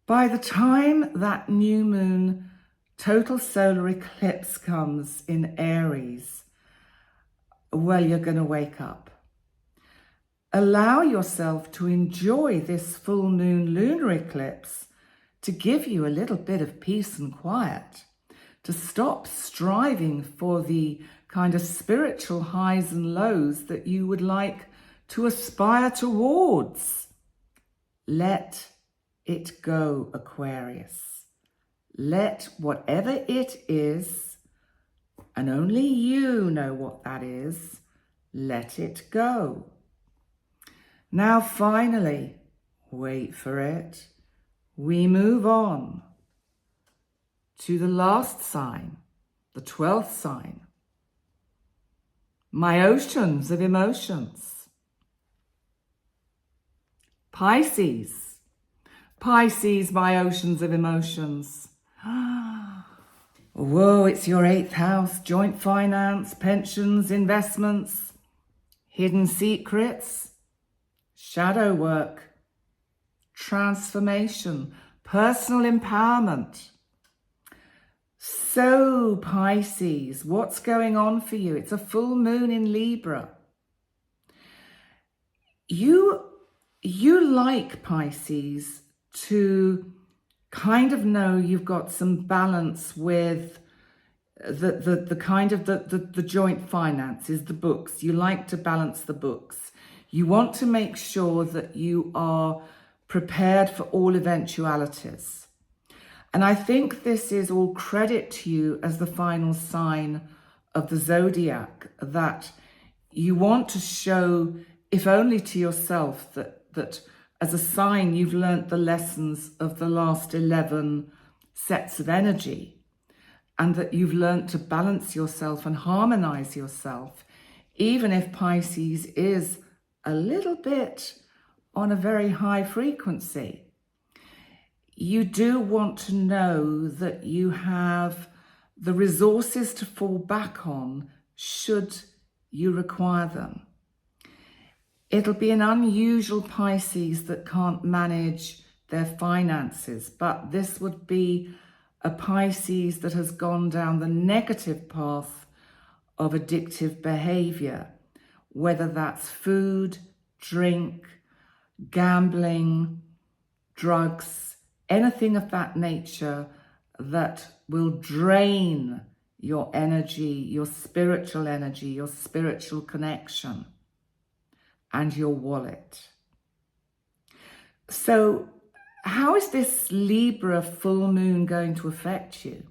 By the time that new moon total solar eclipse comes in Aries, well, you're going to wake up. Allow yourself to enjoy this full moon lunar eclipse to give you a little bit of peace and quiet, to stop striving for the kind of spiritual highs and lows that you would like to aspire towards. Let it go, Aquarius. Let whatever it is, and only you know what that is, let it go. Now finally, wait for it, we move on to the last sign, the 12th sign. My oceans of emotions. Pisces. Pisces, my oceans of emotions. Whoa, it's your 8th house, joint finance, pensions, investments, hidden secrets, shadow work, transformation, personal empowerment. So Pisces, what's going on for you? It's a full moon in Libra. You like, Pisces, to kind of know you've got some balance with the kind of the joint finances, the books. You like to balance the books. You want to make sure that you are prepared for all eventualities. And I think this is all credit to you as the final sign of the zodiac, that you want to show, if only to yourself, that as a sign you've learnt the lessons of the last 11 sets of energy, and that you've learnt to balance yourself and harmonize yourself, even if Pisces is a little bit on a very high frequency. You do want to know that you have the resources to fall back on should you require them. It'll be an unusual Pisces that can't manage their finances, but this would be a Pisces that has gone down the negative path of addictive behavior, whether that's food, drink, gambling, drugs, anything of that nature that will drain your energy, your spiritual connection, and your wallet. So how is this Libra full moon going to affect you?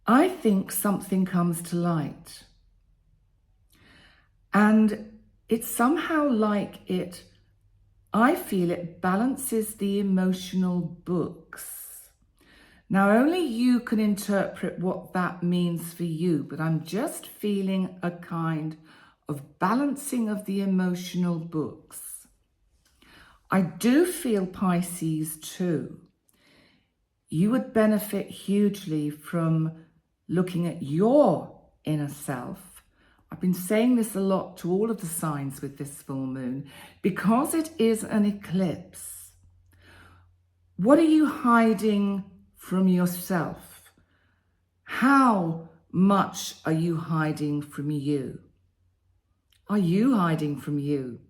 I think something comes to light. And it's somehow like I feel it balances the emotional books. Now, only you can interpret what that means for you, but I'm just feeling a kind of balancing of the emotional books. I do feel, Pisces, too, you would benefit hugely from looking at your inner self. I've been saying this a lot to all of the signs with this full moon, because it is an eclipse. What are you hiding from yourself? How much are you hiding from you? Are you hiding from you?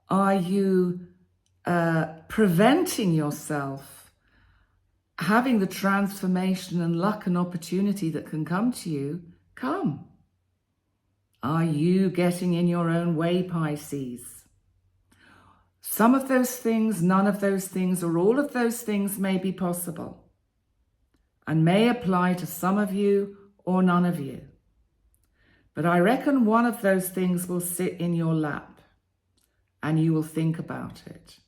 Are you preventing yourself having the transformation and luck and opportunity that can come to you come? Are you getting in your own way, Pisces? Some of those things, none of those things, or all of those things may be possible and may apply to some of you or none of you. But I reckon one of those things will sit in your lap and you will think about it.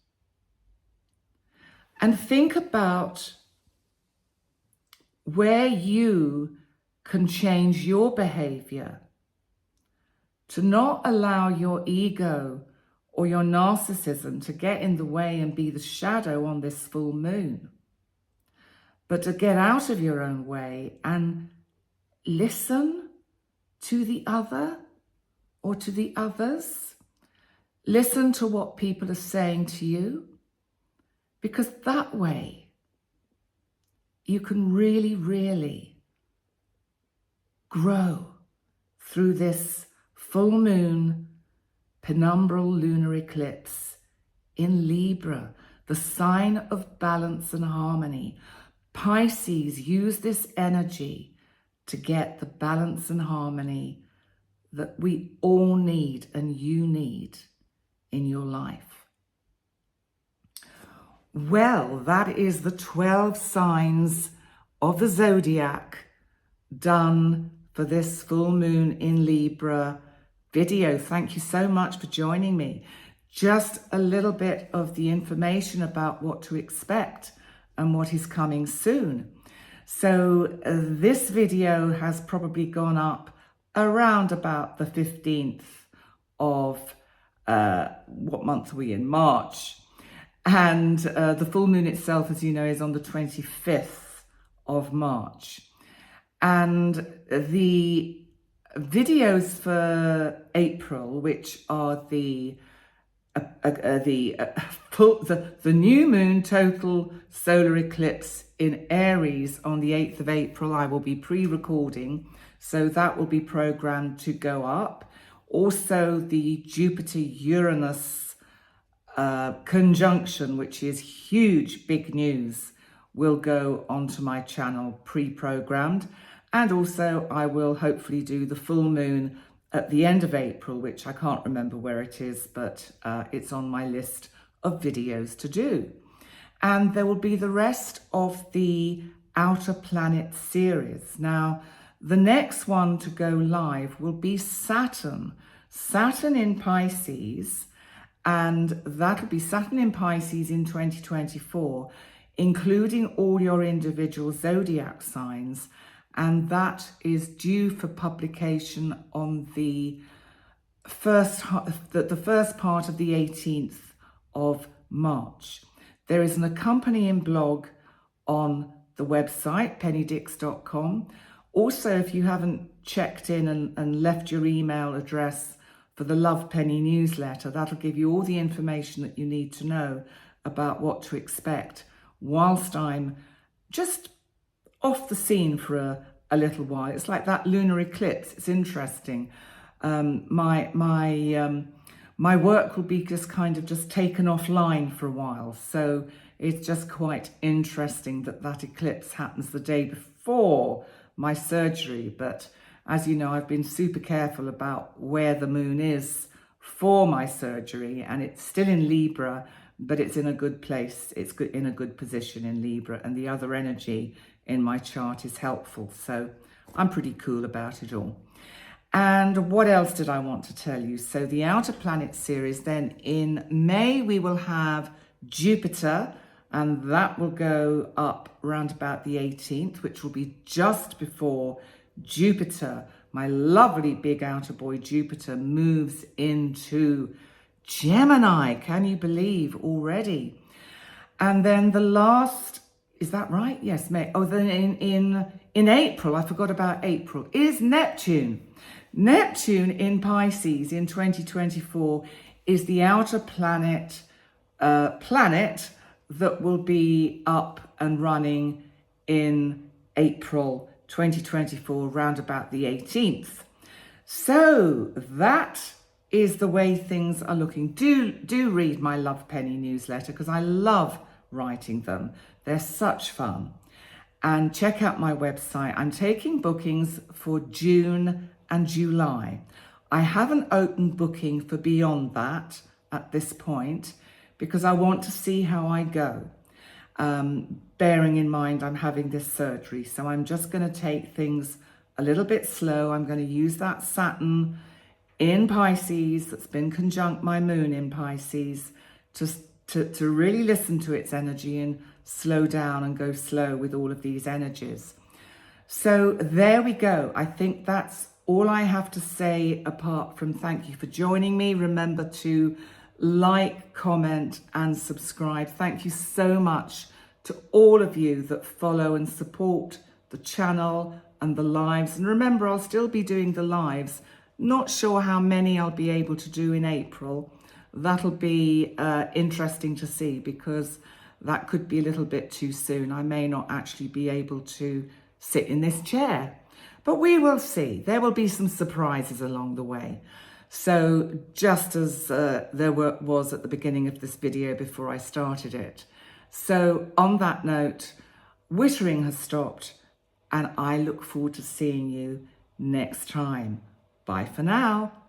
And think about where you can change your behavior to not allow your ego or your narcissism to get in the way and be the shadow on this full moon, but to get out of your own way and listen to the other or to the others. Listen to what people are saying to you, because that way you can really, really grow through this full moon penumbral lunar eclipse in Libra, the sign of balance and harmony. Pisces, use this energy to get the balance and harmony that we all need and you need in your life. Well, that is the 12 signs of the zodiac done for this full moon in Libra video. Thank you so much for joining me. Just a little bit of the information about what to expect and what is coming soon. So this video has probably gone up around about the 15th of, what month are we in? March. And the full moon itself, as you know, is on the 25th of March. And the videos for April, which are the new moon total solar eclipse in Aries on the 8th of April, I will be pre-recording, so that will be programmed to go up. Also, the Jupiter-Uranus conjunction, which is huge, big news, will go onto my channel pre-programmed. And also I will hopefully do the full moon at the end of April, which I can't remember where it is, but it's on my list of videos to do. And there will be the rest of the Outer Planet series. Now, the next one to go live will be Saturn. Saturn in Pisces, and that'll be Saturn in Pisces in 2024, including all your individual zodiac signs. And that is due for publication on the first part of the 18th of March. There is an accompanying blog on the website, pennydix.com. Also, if you haven't checked in and left your email address for the Love Penny newsletter, that'll give you all the information that you need to know about what to expect whilst I'm just off the scene for a little while. It's like that lunar eclipse. It's interesting. My work will be just kind of just taken offline for a while. So it's just quite interesting that that eclipse happens the day before my surgery. But as you know, I've been super careful about where the moon is for my surgery, and it's still in Libra but it's in a good place. It's good in a good position in Libra, and the other energy in my chart is helpful. So I'm pretty cool about it all. And what else did I want to tell you? So the Outer Planet series, then in May, we will have Jupiter, and that will go up around about the 18th, which will be just before Jupiter, my lovely big outer boy Jupiter, moves into Gemini. Can you believe already? And then the last, is that right? Yes, May. Oh, then in April, I forgot about April, is Neptune. Neptune in Pisces in 2024 is the outer planet that will be up and running in April 2024, around about the 18th. So that is the way things are looking. Do read my Love Penny newsletter, because I love writing them. They're such fun. And check out my website. I'm taking bookings for June and July. I haven't opened booking for beyond that at this point, because I want to see how I go. Bearing in mind I'm having this surgery, so I'm just going to take things a little bit slow. I'm going to use that Saturn in Pisces that's been conjunct my moon in Pisces to really listen to its energy and slow down and go slow with all of these energies. So there we go. I think that's all I have to say, apart from thank you for joining me. Remember to like, comment and subscribe. Thank you so much to all of you that follow and support the channel and the lives. And remember, I'll still be doing the lives. Not sure how many I'll be able to do in April. That'll be interesting to see, because that could be a little bit too soon. I may not actually be able to sit in this chair, but we will see. There will be some surprises along the way. So just as there was at the beginning of this video before I started it. So on that note, wittering has stopped, and I look forward to seeing you next time. Bye for now.